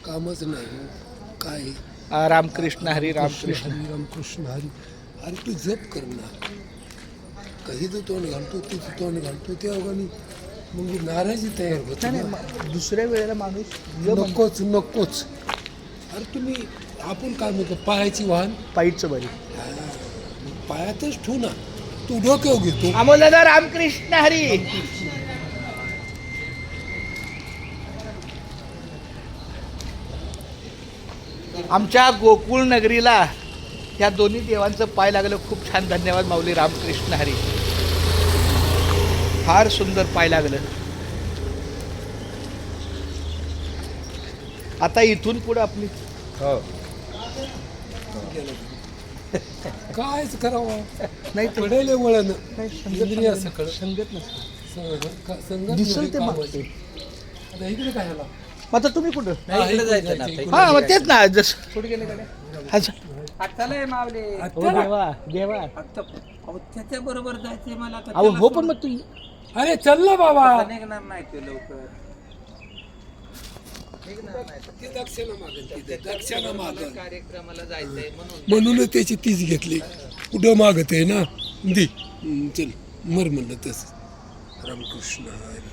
कामच नाही हो. काय रामकृष्ण हरी रामकृष्ण. हरी रामकृष्ण हरी. अरे तू जप कर ना. कधी तो तोंड घालतो तिथं तोंड घालतो त्या अवघाने मग नाराजी तयार होते नाही, ना. नाही, दुसऱ्या वेळेला माणूस जप नकोच नकोच. अरे तुम्ही आपण काय म्हणतो पायाची वाहन पायीचं बरी. पायातच ठेवू ना. तू डोक्यावर घेतो. अमोलदादा रामकृष्ण हरी. आमच्या गोकुळ नगरीला या दोन्ही देवांचं पाय लागलं. खूप छान. धन्यवाद माऊली. रामकृष्ण हरी. फार सुंदर पाय लागलं. आता इथून पुढे आपली कायच करावं नाही तर पडेल वळण इंद्रिय सकळ संगत नसते. संगत दिसल ते मागते. आता इकडे काय आला आता तुम्ही कुठं? जायचं हा मग तेच ना. जसं कुठे गेले गाड्या? अच्छा. मावले हो देवा देवा. त्याच्या बरोबर जायचंय मला आता. अहो हो पण मग तू अरे चल ना बाबा. निघणार नाही ते लवकर. ती दक्षिणा मागत दक्षिणा मागत कार्यक्रमाला जायचंय म्हणून म्हणून त्याची तीच घेतली. कुठं मागत आहे ना दे. चल मर म्हणलं तसं. रामकृष्ण हरी.